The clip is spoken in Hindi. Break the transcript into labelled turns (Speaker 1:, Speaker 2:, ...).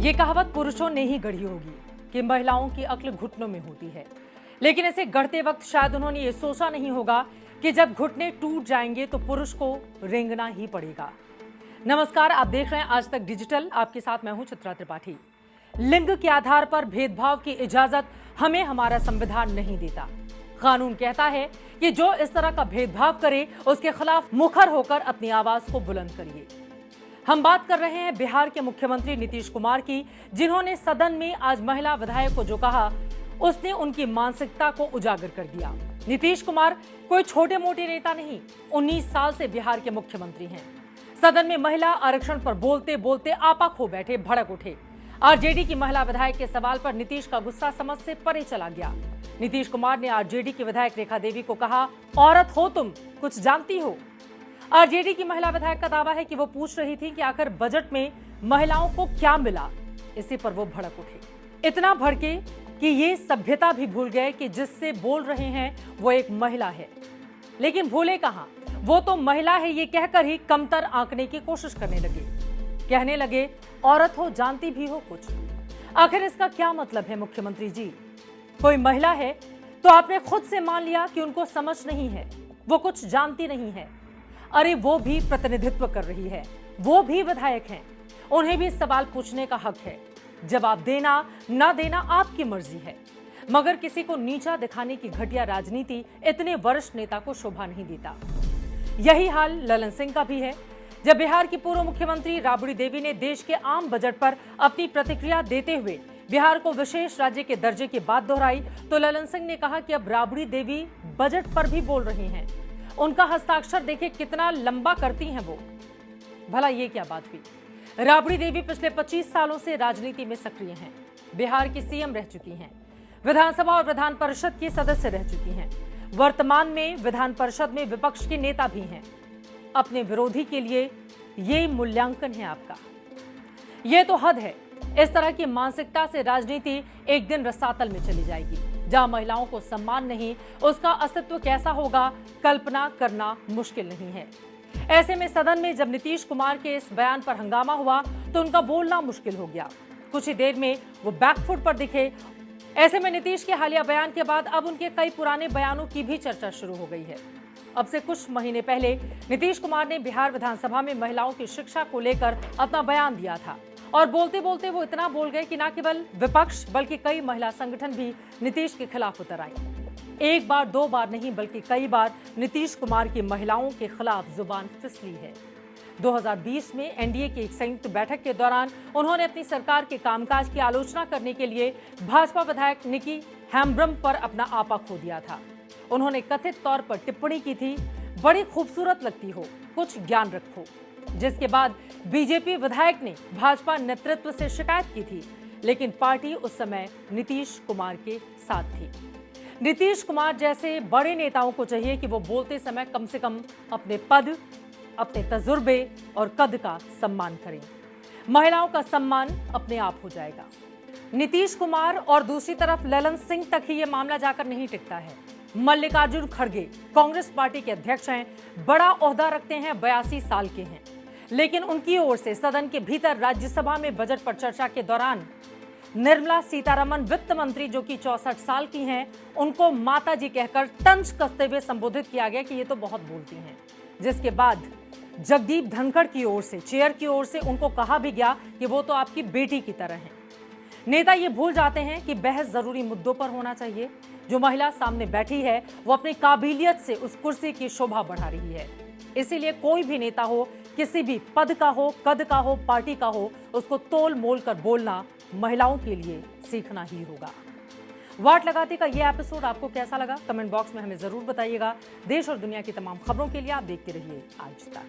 Speaker 1: ये कहावत पुरुषों ने ही गढ़ी होगी कि महिलाओं की अक्ल घुटनों में होती है, लेकिन इसे गढ़ते वक्त शायद उन्होंने ये सोचा नहीं होगा कि जब घुटने टूट जाएंगे तो पुरुष को रेंगना ही पड़ेगा। नमस्कार, आप देख रहे हैं आज तक डिजिटल। आपके साथ मैं हूं चित्रा त्रिपाठी। लिंग के आधार पर भेदभाव की इजाजत हमें हमारा संविधान नहीं देता। कानून कहता है कि जो इस तरह का भेदभाव करे उसके खिलाफ मुखर होकर अपनी आवाज को बुलंद करिए। हम बात कर रहे हैं बिहार के मुख्यमंत्री नीतीश कुमार की, जिन्होंने सदन में आज महिला विधायक को जो कहा उसने उनकी मानसिकता को उजागर कर दिया। नीतीश कुमार कोई छोटे मोटे नेता नहीं, 19 साल से बिहार के मुख्यमंत्री हैं। सदन में महिला आरक्षण पर बोलते बोलते आपा खो बैठे, भड़क उठे। आरजेडी की महिला विधायक के सवाल पर नीतीश का गुस्सा समझ से परे चला गया। नीतीश कुमार ने आरजेडी की विधायक रेखा देवी को कहा, औरत हो तुम, कुछ जानती हो? आरजेडी की महिला विधायक का दावा है कि वो पूछ रही थी कि आखिर बजट में महिलाओं को क्या मिला। इसी पर वो भड़क उठे, इतना भड़के कि ये सभ्यता भी भूल गए कि जिससे बोल रहे हैं वो एक महिला है। लेकिन भूले कहां, वो तो महिला है ये कहकर ही कमतर आंकने की कोशिश करने लगे। कहने लगे, औरत हो, जानती भी हो कुछ। आखिर इसका क्या मतलब है मुख्यमंत्री जी? कोई महिला है तो आपने खुद से मान लिया कि उनको समझ नहीं है, वो कुछ जानती नहीं है। अरे वो भी प्रतिनिधित्व कर रही है, वो भी विधायक हैं, उन्हें भी सवाल पूछने का हक है। जवाब देना ना देना आपकी मर्जी है, मगर किसी को नीचा दिखाने की घटिया राजनीति इतने वरिष्ठ नेता को शोभा नहीं देता। यही हाल ललन सिंह का भी है। जब बिहार की पूर्व मुख्यमंत्री राबड़ी देवी ने देश के आम बजट पर अपनी प्रतिक्रिया देते हुए बिहार को विशेष राज्य के दर्जे की बात दोहराई, तो ललन सिंह ने कहा कि अब राबड़ी देवी बजट पर भी बोल रही हैं। उनका हस्ताक्षर देखिए कितना लंबा करती हैं वो। भला ये क्या बात हुई? राबड़ी देवी पिछले 25 सालों से राजनीति में सक्रिय हैं, बिहार की सीएम रह चुकी हैं, विधानसभा और विधान परिषद की सदस्य रह चुकी हैं, वर्तमान में विधान परिषद में विपक्ष के नेता भी हैं। अपने विरोधी के लिए ये मूल्यांकन है आपका? ये तो हद है। इस तरह की मानसिकता से राजनीति एक दिन रसातल में चली जाएगी। जहां महिलाओं को सम्मान नहीं, उसका अस्तित्व कैसा होगा, कल्पना करना मुश्किल नहीं है। ऐसे में सदन में जब नीतीश कुमार के इस बयान पर हंगामा हुआ तो उनका बोलना मुश्किल हो गया। कुछ ही देर में वो बैकफुट पर दिखे। ऐसे में नीतीश के हालिया बयान के बाद अब उनके कई पुराने बयानों की भी चर्चा शुरू हो गई है। अब से कुछ महीने पहले नीतीश कुमार ने बिहार विधानसभा में महिलाओं की शिक्षा को लेकर अपना बयान दिया था, और बोलते बोलते वो इतना बोल गए कि न केवल विपक्ष बल्कि कई महिला संगठन भी नीतीश के खिलाफ उतर आई। एक बार दो बार नहीं बल्कि कई बार नीतीश कुमार की महिलाओं के खिलाफ जुबान फिसली है। 2020 में एनडीए की एक संयुक्त बैठक के दौरान उन्होंने अपनी सरकार के कामकाज की आलोचना करने के लिए भाजपा विधायक निकी हेम्ब्रम पर अपना आपा खो दिया था। उन्होंने कथित तौर पर टिप्पणी की थी, बड़ी खूबसूरत लगती हो, कुछ ज्ञान रखो। जिसके बाद बीजेपी विधायक ने भाजपा नेतृत्व से शिकायत की थी, लेकिन पार्टी उस समय नीतीश कुमार के साथ थी। नीतीश कुमार जैसे बड़े नेताओं को चाहिए कि वो बोलते समय कम से कम अपने पद, अपने तजुर्बे और कद का सम्मान करें। महिलाओं का सम्मान अपने आप हो जाएगा। नीतीश कुमार और दूसरी तरफ ललन सिंह तक ही ये मामला जाकर नहीं टिकता है। मल्लिकार्जुन खड़गे कांग्रेस पार्टी के अध्यक्ष हैं, बड़ा ओहदा रखते हैं, 82 साल के हैं, लेकिन उनकी ओर से सदन के भीतर राज्यसभा में बजट पर चर्चा के दौरान निर्मला सीतारमण वित्त मंत्री, जो कि 64 साल की हैं, उनको माता जी कहकर तंज कसते हुए संबोधित किया गया कि ये तो बहुत बोलती हैं। जिसके बाद जगदीप धनखड़ की ओर से, चेयर की ओर से उनको कहा भी गया कि वो तो आपकी बेटी की तरह हैं। नेता ये भूल जाते हैं कि बहस जरूरी मुद्दों पर होना चाहिए। जो महिला सामने बैठी है वो अपनी काबिलियत से उस कुर्सी की शोभा बढ़ा रही है। इसीलिए कोई भी नेता हो, किसी भी पद का हो, कद का हो, पार्टी का हो, उसको तोल मोल कर बोलना महिलाओं के लिए सीखना ही होगा। वाट लगाते का ये एपिसोड आपको कैसा लगा, कमेंट बॉक्स में हमें जरूर बताइएगा। देश और दुनिया की तमाम खबरों के लिए आप देखते रहिए आज तक।